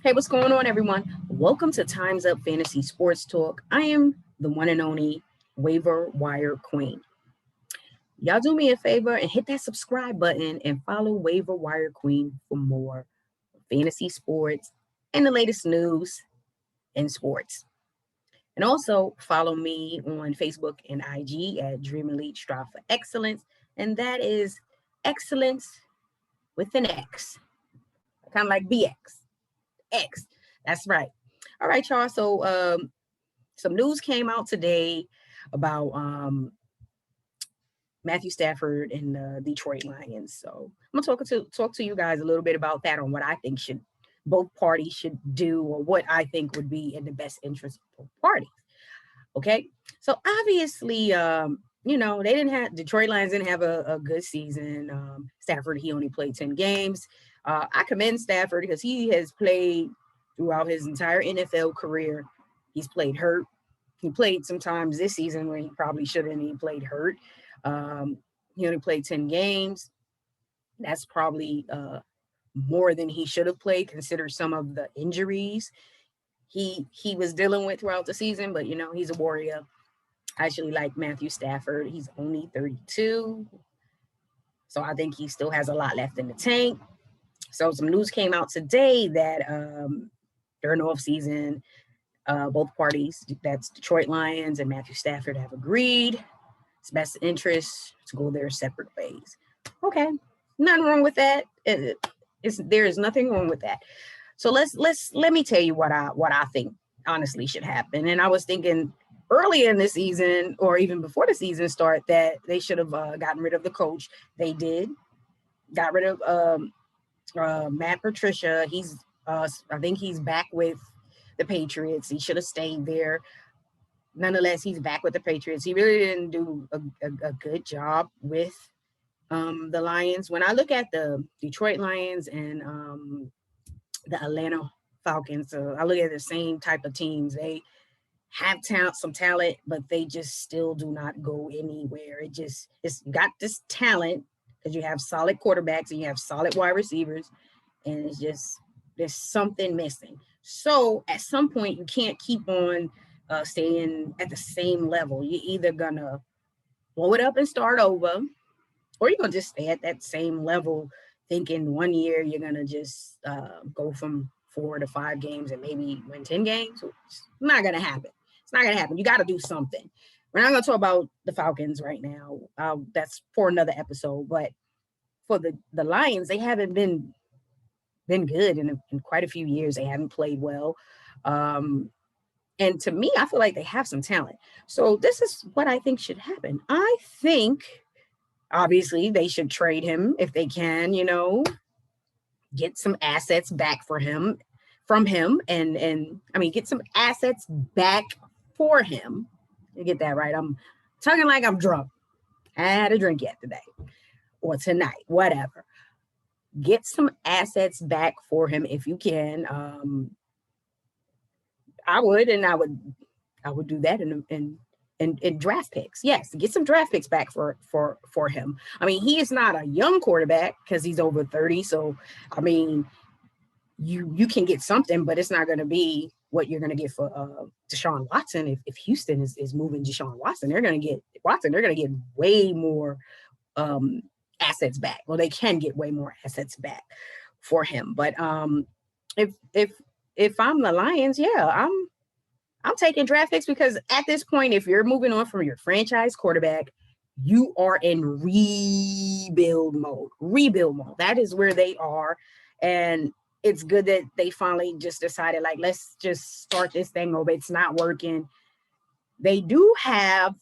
Hey, what's going on, everyone? Welcome to Time's Up Fantasy Sports Talk. I am the one and only waiver wire queen. Y'all do me a favor and hit that subscribe button and follow Waiver Wire Queen for more fantasy sports and the latest news in sports. And also follow me on Facebook and IG at Dream Elite Strive for Excellence. And that is excellence with an X, kind of like BX. X. That's right. All right, y'all. So some news came out today about Matthew Stafford and the Detroit Lions. So I'm gonna talk to you guys a little bit about that on what I think should both parties should do or what I think would be in the best interest of both parties. Okay. So obviously, they didn't have Detroit Lions didn't have a good season. Stafford, he only played 10 games. I commend Stafford because he has played throughout his entire NFL career. He's played hurt. He played sometimes this season when he probably shouldn't. He played hurt. He only played 10 games. That's probably more than he should have played, consider some of the injuries he was dealing with throughout the season. But he's a warrior. I actually like Matthew Stafford. He's only 32, so I think he still has a lot left in the tank. So some news came out today that during the offseason, both parties, that's Detroit Lions and Matthew Stafford, have agreed it's best interest to go their separate ways. Okay, nothing wrong with that. There is nothing wrong with that. So let me tell you what I think honestly should happen. And I was thinking earlier in the season, or even before the season start, that they should have gotten rid of the coach. They did. Got rid of Matt Patricia. I think he's back with the Patriots. He should have stayed there. Nonetheless, he's back with the Patriots. He really didn't do a good job with the Lions. When I look at the Detroit Lions and the Atlanta Falcons, I look at the same type of teams. They have some talent, but they just still do not go anywhere. It's got this talent because you have solid quarterbacks and you have solid wide receivers, and it's just there's something missing. So at some point, you can't keep on staying at the same level. You're either gonna blow it up and start over, or you're gonna just stay at that same level, thinking one year you're gonna just go from 4 to 5 games and maybe win 10 games. It's not gonna happen. It's not gonna happen. You got to do something. We're not gonna talk about the Falcons right now. That's for another episode. But for the Lions, they haven't been good in quite a few years. They haven't played well. And to me, I feel like they have some talent. So this is what I think should happen. I think obviously they should trade him if they can, get some assets back from him and I mean get some assets back for him. You get that right. I'm talking like I'm drunk. I had a drink yet today or tonight, whatever. Get some assets back for him if you can. I would do that in draft picks. Yes, get some draft picks back for him. I mean, he is not a young quarterback because he's over 30. So, I mean, you can get something, but it's not going to be what you're going to get for Deshaun Watson. If Houston is moving Deshaun Watson, they're going to get Watson. They're going to get way more assets back. Well, they can get way more assets back for him. But if I'm the Lions, yeah, I'm taking draft picks because at this point, if you're moving on from your franchise quarterback, you are in rebuild mode. Rebuild mode. That is where they are. And it's good that they finally just decided, like, let's just start this thing over. It's not working. They do have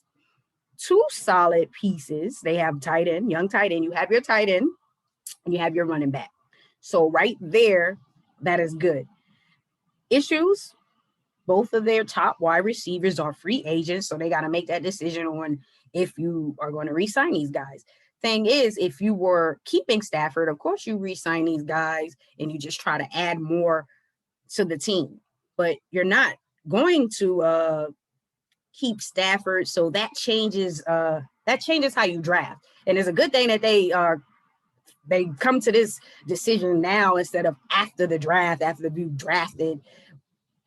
two solid pieces. They have tight end, young tight end. You have your tight end and you have your running back. So right there, that is good. Issues, both of their top wide receivers are free agents, so they got to make that decision on if you are going to re-sign these guys. Thing is, if you were keeping Stafford, of course you re-sign these guys and you just try to add more to the team. But you're not going to keep Stafford, so that changes how you draft. And it's a good thing that they are they come to this decision now instead of after the draft, after you drafted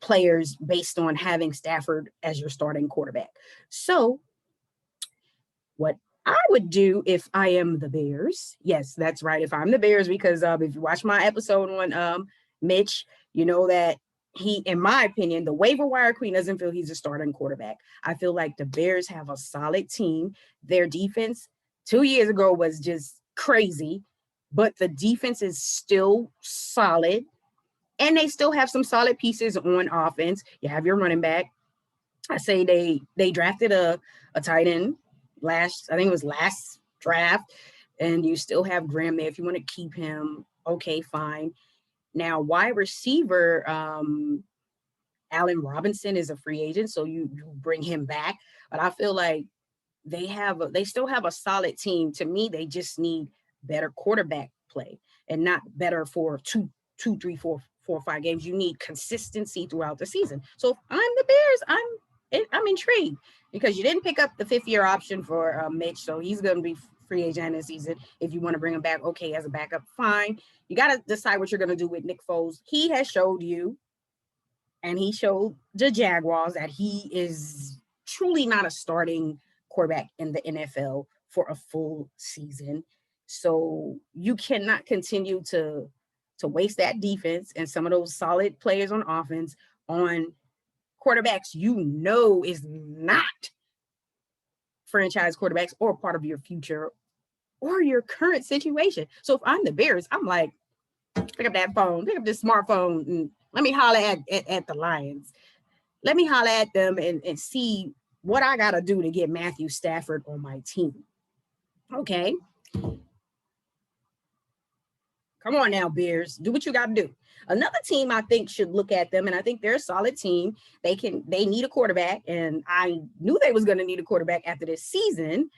players based on having Stafford as your starting quarterback. So what I would do if I am the Bears, yes, that's right. If I'm the Bears, because if you watch my episode on Mitch, you know that he, in my opinion, the waiver wire queen doesn't feel he's a starting quarterback. I feel like the Bears have a solid team. Their defense 2 years ago was just crazy, but the defense is still solid. And they still have some solid pieces on offense. You have your running back. I say they drafted a tight end I think it was last draft, and you still have Graham there if you want to keep him. Okay, fine. Now, wide receiver, Allen Robinson is a free agent, so you bring him back. But I feel like they still have a solid team. To me, they just need better quarterback play and not better for two, 3, 4, 5 games. You need consistency throughout the season. So if I'm the Bears, I'm intrigued because you didn't pick up the 5th-year option for Mitch, so he's going to be free agent this season. If you want to bring him back, okay, as a backup, fine. You got to decide what you're going to do with Nick Foles. He has showed you, and he showed the Jaguars that he is truly not a starting quarterback in the NFL for a full season. So you cannot continue to waste that defense and some of those solid players on offense on quarterbacks is not franchise quarterbacks or part of your future or your current situation. So if I'm the Bears, I'm like, pick up that phone, pick up this smartphone, and let me holler at the Lions. Let me holler at them and see what I got to do to get Matthew Stafford on my team. Okay. Come on now, Bears. Do what you got to do. Another team I think should look at them, and I think they're a solid team. They need a quarterback, and I knew they was going to need a quarterback after this season.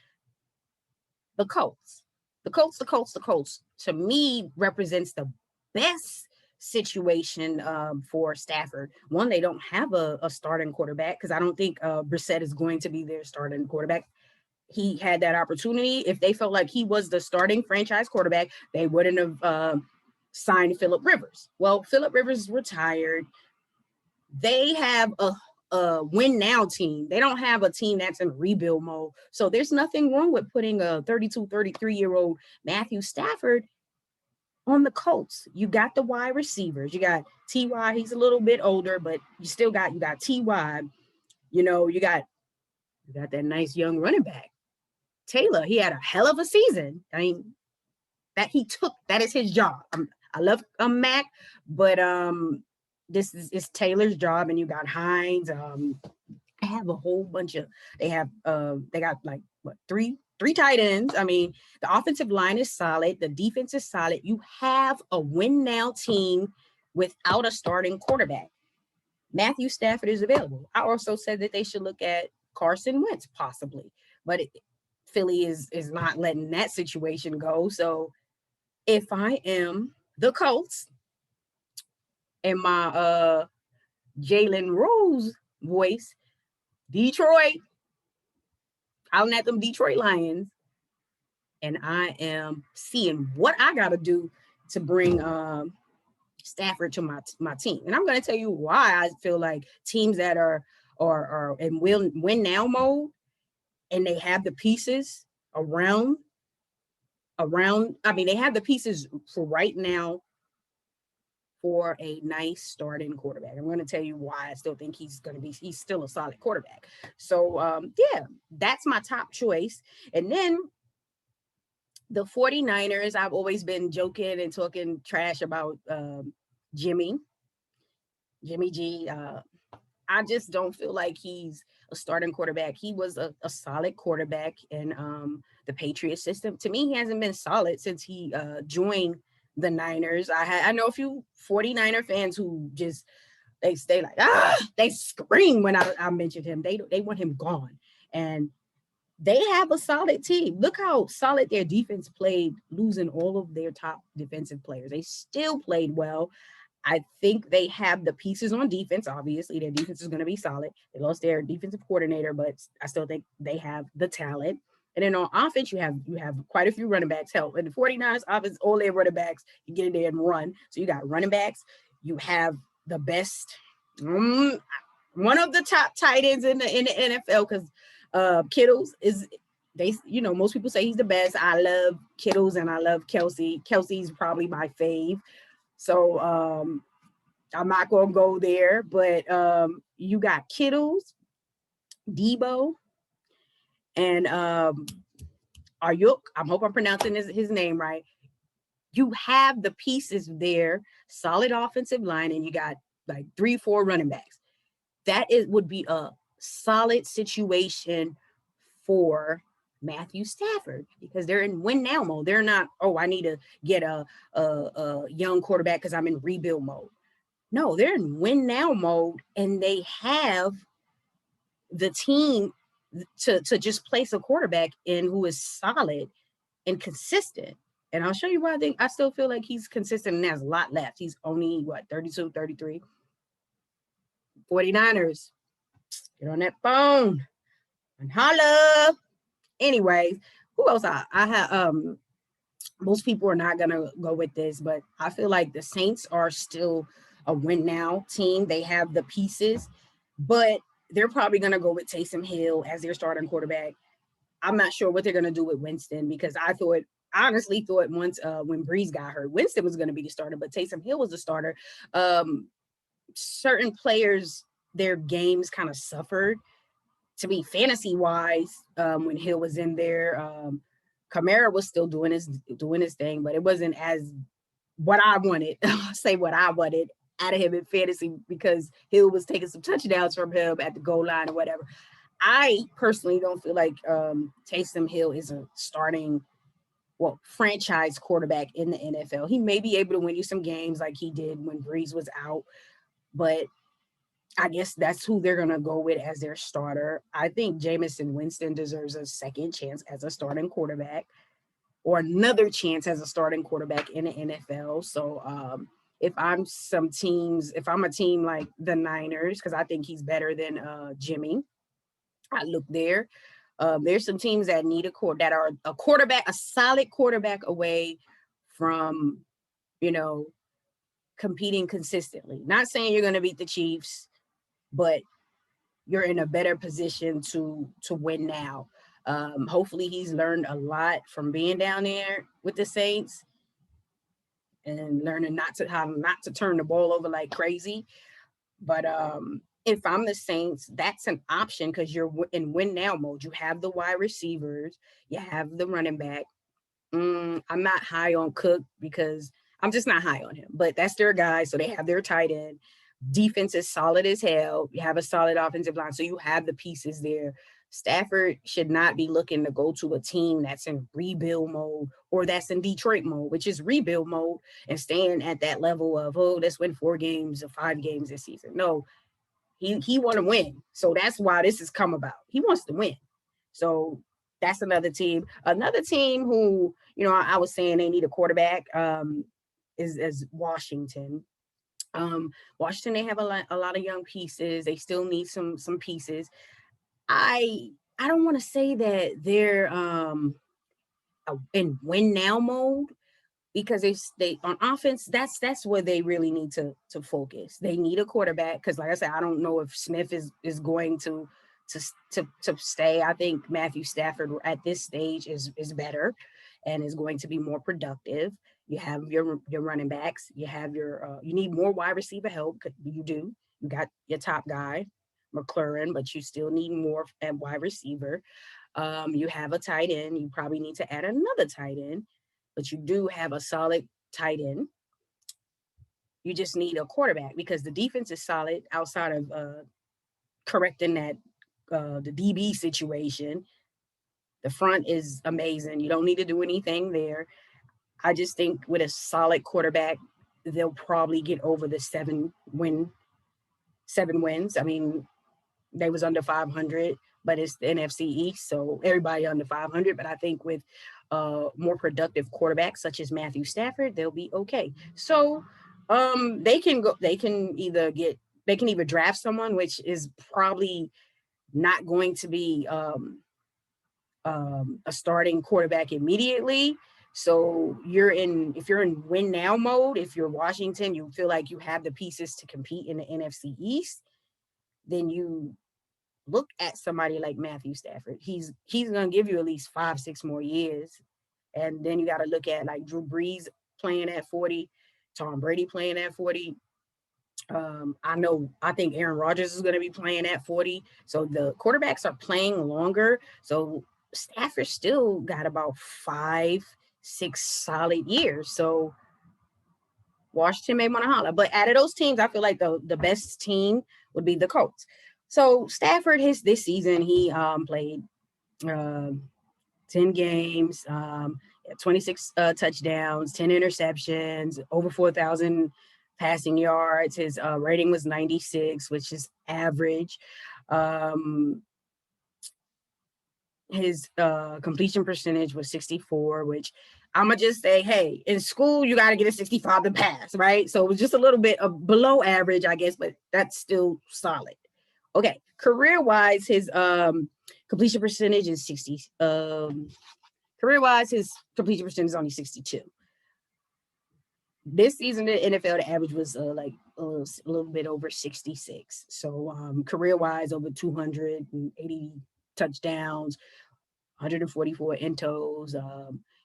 The Colts. The Colts, to me, represents the best situation for Stafford. One, they don't have a starting quarterback because I don't think Brissett is going to be their starting quarterback. He had that opportunity. If they felt like he was the starting franchise quarterback, they wouldn't have signed Phillip Rivers. Well, Phillip Rivers retired. They have a win now team. They don't have a team that's in rebuild mode. So there's nothing wrong with putting a 32, 33-year-old Matthew Stafford on the Colts. You got the wide receivers. You got T.Y. He's a little bit older, but you got T.Y. You got that nice young running back. Taylor, he had a hell of a season. I mean, that is his job. I love Mac, but this is Taylor's job, and you got Hines. I have a whole bunch of. They got like three tight ends. I mean, the offensive line is solid. The defense is solid. You have a win now team without a starting quarterback. Matthew Stafford is available. I also said that they should look at Carson Wentz possibly, but Philly is not letting that situation go. So if I am the Colts and my Jalen Rose voice, Detroit, I'm at them Detroit Lions, and I am seeing what I got to do to bring Stafford to my team. And I'm going to tell you why I feel like teams that are in win now mode and they have the pieces around. I mean, they have the pieces for right now for a nice starting quarterback. I'm going to tell you why I still think he's still a solid quarterback. So, that's my top choice. And then the 49ers, I've always been joking and talking trash about Jimmy G. I just don't feel like he's a starting quarterback. He was a solid quarterback in the Patriot system. To me, he hasn't been solid since he joined the Niners. I know a few 49er fans who just they stay like they scream when I mentioned him. They want him gone, and they have a solid team. Look how solid their defense played, losing all of their top defensive players. They still played well. I think they have the pieces on defense. Obviously, their defense is going to be solid. They lost their defensive coordinator, but I still think they have the talent. And then on offense, you have quite a few running backs. Help. And the 49ers offense, all their running backs, you get in there and run. So you got running backs. You have the best, one of the top tight ends in the NFL, because Kittles is, most people say he's the best. I love Kittles and I love Kelsey. Kelsey's probably my fave. So I'm not going to go there, but you got Kittles, Debo, and Ayuk. I hope I'm pronouncing his name right. You have the pieces there, solid offensive line, and you got like 3-4 running backs. Would be a solid situation for Matthew Stafford, because they're in win now mode. They're not, I need to get a young quarterback because I'm in rebuild mode. No, they're in win now mode, and they have the team to just place a quarterback in who is solid and consistent. And I'll show you why I still feel like he's consistent and has a lot left. He's only, 32, 33. 49ers, get on that phone and holla. Anyways, who else I have? Most people are not going to go with this, but I feel like the Saints are still a win now team. They have the pieces, but they're probably going to go with Taysom Hill as their starting quarterback. I'm not sure what they're going to do with Winston, because I honestly thought once when Breeze got hurt, Winston was going to be the starter, but Taysom Hill was the starter. Certain players, their games kind of suffered, to be fantasy wise, when Hill was in there. Kamara was still doing his thing, but it wasn't as what I wanted. I'll say what I wanted out of him in fantasy, because Hill was taking some touchdowns from him at the goal line or whatever. I personally don't feel like Taysom Hill is a starting, franchise quarterback in the NFL. He may be able to win you some games like he did when Breeze was out, but I guess that's who they're going to go with as their starter. I think Jameson Winston deserves a second chance as a starting quarterback, or another chance as a starting quarterback in the NFL. So if I'm a team like the Niners, because I think he's better than Jimmy, I look there. There's some teams that need that are a solid quarterback away from, competing consistently. Not saying you're going to beat the Chiefs, but you're in a better position to win now. Hopefully he's learned a lot from being down there with the Saints and learning how not to turn the ball over like crazy. But if I'm the Saints, that's an option, because you're in win now mode. You have the wide receivers, you have the running back. I'm not high on Cook, because I'm just not high on him, but that's their guy. So they have their tight end. Defense is solid as hell. You have a solid offensive line. So you have the pieces there. Stafford should not be looking to go to a team that's in rebuild mode, or that's in Detroit mode, which is rebuild mode, and staying at that level of, let's win 4 games or 5 games this season. No, he want to win. So that's why this has come about. He wants to win. So that's another team. Another team who, I was saying they need a quarterback is Washington. Washington, they have a lot of young pieces. They still need some pieces. I don't want to say that they're in win now mode, because they on offense, that's where they really need to focus. They need a quarterback, because like I said, I don't know if Smith is going to stay. I think Matthew Stafford at this stage is better and is going to be more productive. You have your running backs. You have you need more wide receiver help. You do. You got your top guy, McLaurin, but you still need more at wide receiver. You have a tight end. You probably need to add another tight end, but you do have a solid tight end. You just need a quarterback, because the defense is solid outside of correcting that the DB situation. The front is amazing. You don't need to do anything there. I just think with a solid quarterback, they'll probably get over the 7 wins. I mean, they was under 500, but it's the NFC East, so everybody under 500. But I think with more productive quarterbacks such as Matthew Stafford, they'll be okay. So they can either draft someone, which is probably not going to be a starting quarterback immediately. So if you're in win now mode, if you're Washington, you feel like you have the pieces to compete in the NFC East, then you look at somebody like Matthew Stafford. He's gonna give you at least 5-6 more years. And then you got to look at like Drew Brees playing at 40, Tom Brady playing at 40. I think Aaron Rodgers is going to be playing at 40. So the quarterbacks are playing longer. So Stafford still got about 5-6 solid years. So Washington may want to holler. But out of those teams, I feel like the best team would be the Colts. So Stafford, this season, he played 10 games, 26 touchdowns, 10 interceptions, over 4,000 passing yards. His rating was 96, which is average. His completion percentage was 64, which I'm going to just say, hey, in school, you got to get a 65 to pass, right? So it was just a little bit below average, I guess, but that's still solid. Okay, career-wise, his completion percentage is 60. Career-wise, his completion percentage is only 62. This season in the NFL, the average was like a little bit over 66. So career-wise, over 280 touchdowns, 144 intos.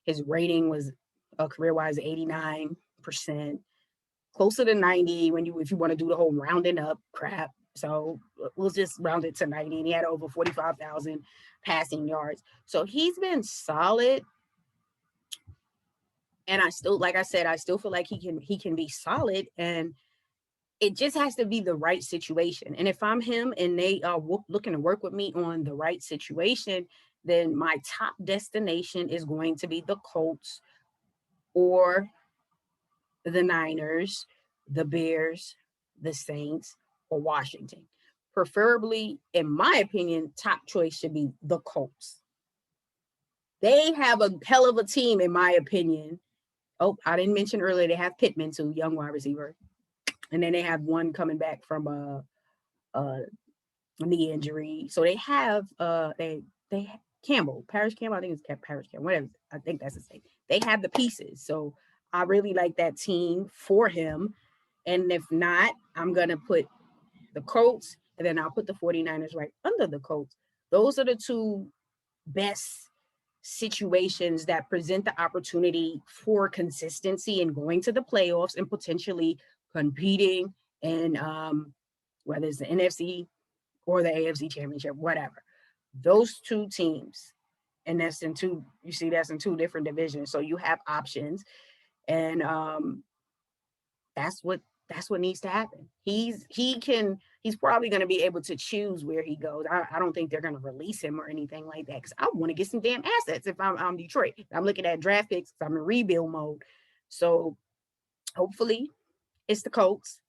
His rating was career-wise 89%, closer to 90 if you want to do the whole rounding up crap. So we'll just round it to 90. And he had over 45,000 passing yards. So he's been solid. And I still, like I said, I still feel like he can be solid, and it just has to be the right situation. And if I'm him and they are looking to work with me on the right situation, then my top destination is going to be the Colts or the Niners, the Bears, the Saints, or Washington. Preferably, in my opinion, top choice should be the Colts. They have a hell of a team, in my opinion. Oh, I didn't mention earlier, they have Pittman too, young wide receiver. And then they have one coming back from a knee injury. So they have Campbell, Paris Campbell. I think it's Paris Campbell, whatever. I think that's his name. They have the pieces. So I really like that team for him. And if not, I'm going to put the Colts, and then I'll put the 49ers right under the Colts. Those are the two best situations that present the opportunity for consistency and going to the playoffs and potentially competing in whether it's the NFC or the AFC championship, whatever. Those two teams, and that's in two different divisions. So you have options, and that's what needs to happen. He's probably going to be able to choose where he goes. I don't think they're going to release him or anything like that, because I want to get some damn assets if I'm Detroit. I'm looking at draft picks. I'm in rebuild mode. So hopefully it's the Colts,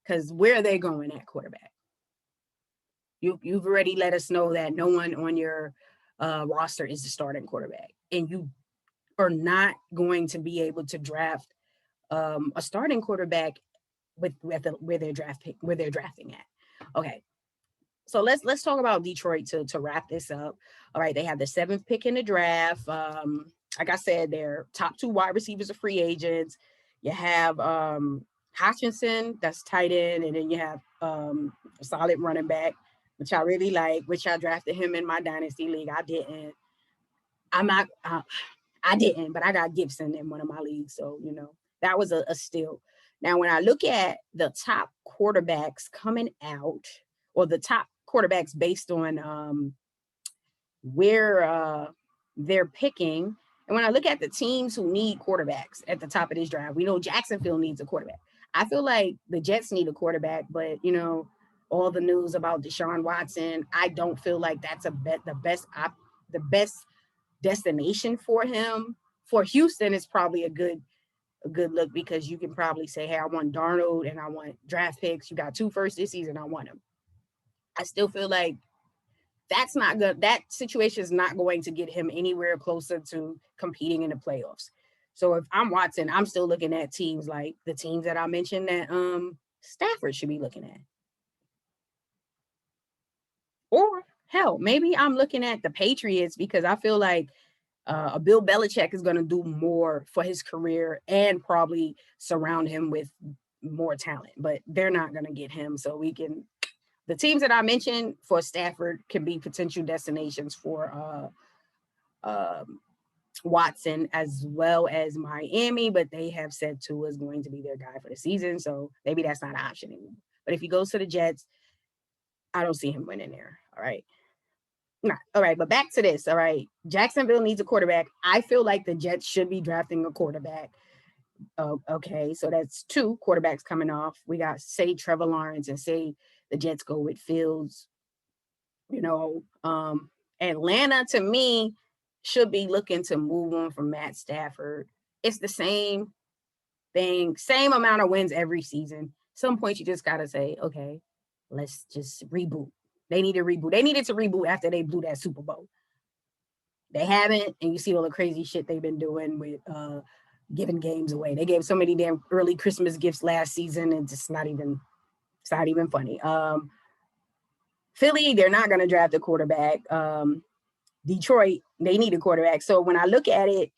because where are they going at quarterback? You've already let us know that no one on your roster is the starting quarterback, and you are not going to be able to draft a starting quarterback where they're drafting at. Okay. So let's talk about Detroit to wrap this up. All right, they have the 7th pick in the draft. Like I said, their top 2 wide receivers are free agents. You have Hutchinson, that's tight end, and then you have a solid running back, which I really like, which I drafted him in my dynasty league. I didn't. I didn't, but I got Gibson in one of my leagues, so that was a steal. Now, when I look at the top quarterbacks coming out, or the top quarterbacks based on where they're picking, and when I look at the teams who need quarterbacks at the top of this draft, we know Jacksonville needs a quarterback. I feel like the Jets need a quarterback, but all the news about Deshaun Watson, I don't feel like that's the best destination for him. For Houston, it's probably a good look, because you can probably say, hey, I want Darnold and I want draft picks. You got 2 firsts this season. I want them. I still feel like that's not good. That situation is not going to get him anywhere closer to competing in the playoffs. So if I'm Watson, I'm still looking at teams like the teams that I mentioned that Stafford should be looking at. Or Hell, maybe I'm looking at the Patriots because I feel like a Bill Belichick is going to do more for his career and probably surround him with more talent, but they're not going to get him. So the teams that I mentioned for Stafford can be potential destinations for Watson as well as Miami, but they have said Tua is going to be their guy for the season. So maybe that's not an option anymore. But if he goes to the Jets, I don't see him winning there. All right. Nah, all right, but back to this. All right. Jacksonville needs a quarterback. I feel like the Jets should be drafting a quarterback. Okay, so that's 2 quarterbacks coming off. We got, say, Trevor Lawrence, and say the Jets go with Fields. Atlanta, to me, should be looking to move on from Matt Stafford. It's the same thing, same amount of wins every season. Some point you just got to say, okay, let's just reboot. They need to reboot. They needed to reboot after they blew that Super Bowl. They haven't, and you see all the crazy shit they've been doing with giving games away. They gave so many damn early Christmas gifts last season, and it's not even funny. Philly, they're not going to draft a quarterback. Detroit, they need a quarterback. So when I look at it,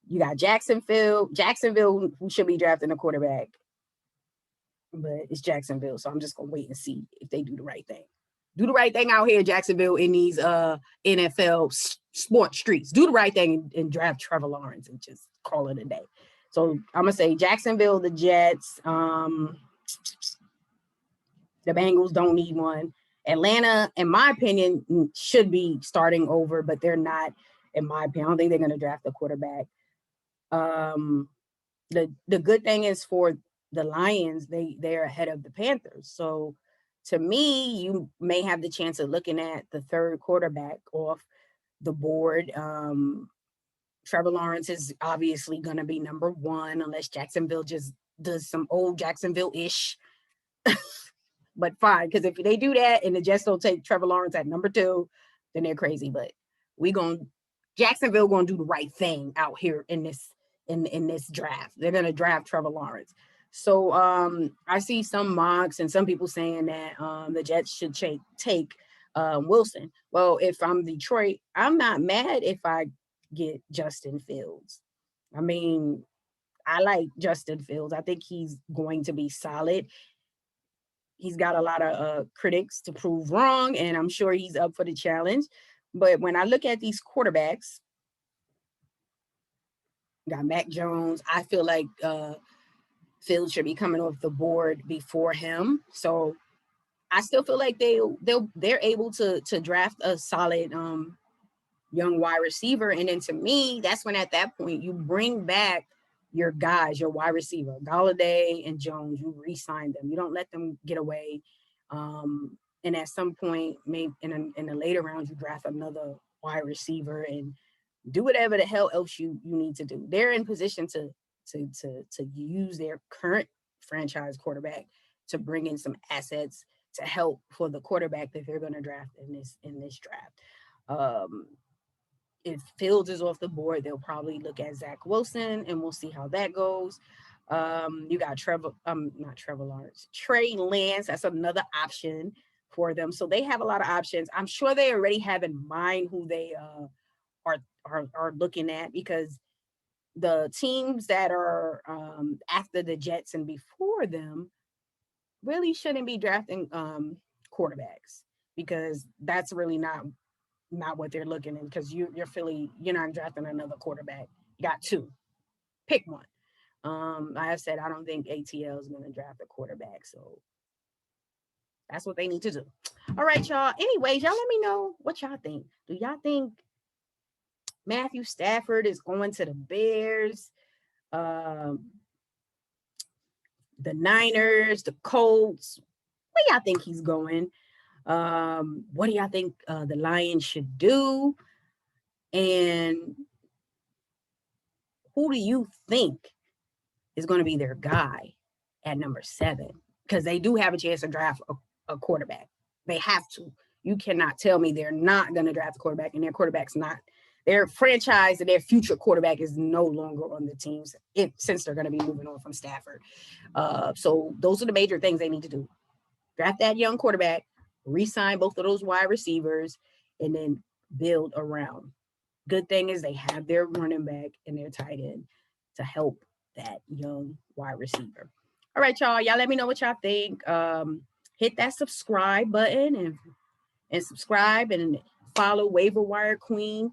you got Jacksonville, who should be drafting a quarterback, but it's Jacksonville. So I'm just going to wait and see if they do the right thing. Do the right thing out here, Jacksonville, in these NFL sports streets. Do the right thing and draft Trevor Lawrence and just call it a day. So I'm going to say Jacksonville, the Jets, the Bengals don't need one. Atlanta, in my opinion, should be starting over, but they're not, in my opinion. I don't think they're going to draft a quarterback. The good thing is for the Lions, they're ahead of the Panthers. So to me, you may have the chance of looking at the 3rd quarterback off the board. Trevor Lawrence is obviously going to be number 1 unless Jacksonville just does some old Jacksonville-ish. But fine, because if they do that and the Jets don't take Trevor Lawrence at number 2, then they're crazy. But Jacksonville going to do the right thing out here in this draft. They're going to draft Trevor Lawrence. So I see some mocks and some people saying that the Jets should take Wilson. Well, if I'm Detroit, I'm not mad if I get Justin Fields. I mean, I like Justin Fields. I think he's going to be solid. He's got a lot of critics to prove wrong, and I'm sure he's up for the challenge. But when I look at these quarterbacks, got Mac Jones. I feel like Fields should be coming off the board before him. So I still feel like they're able to draft a solid young wide receiver. And then to me, that's when at that point you bring back your guys, your wide receiver, Galladay and Jones. You re-sign them. You don't let them get away. And at some point, maybe in the later rounds, you draft another wide receiver and do whatever the hell else you need to do. They're in position to use their current franchise quarterback to bring in some assets to help for the quarterback that they're going to draft in this draft. If Fields is off the board, they'll probably look at Zach Wilson, and we'll see how that goes. You got Trey Lance. That's another option for them. So they have a lot of options. I'm sure they already have in mind who they are looking at, because the teams that are after the Jets and before them really shouldn't be drafting quarterbacks, because that's really not what they're looking in, because you're Philly, you're not drafting another quarterback. You got 2. Pick one. Like I said, I don't think ATL is going to draft a quarterback, so that's what they need to do. All right, y'all. Anyways, y'all let me know what y'all think. Do y'all think Matthew Stafford is going to the Bears, the Niners, the Colts? Where y'all think he's going? What do y'all think the Lions should do? And who do you think is going to be their guy at number 7? Because they do have a chance to draft a quarterback. They have to. You cannot tell me they're not going to draft a quarterback and their quarterback's not. Their franchise and their future quarterback is no longer on the teams since they're going to be moving on from Stafford. So those are the major things they need to do. Draft that young quarterback, re-sign both of those wide receivers, and then build around. Good thing is they have their running back and their tight end to help that young wide receiver. All right, y'all. Y'all let me know what y'all think. Hit that subscribe button and subscribe and follow Waiver Wire Queen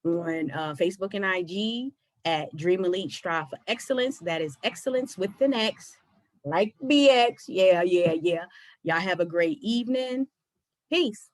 on Facebook and IG at Dream Elite Strive for Excellence. That is excellence with an X, like BX. Yeah. Y'all have a great evening. Peace.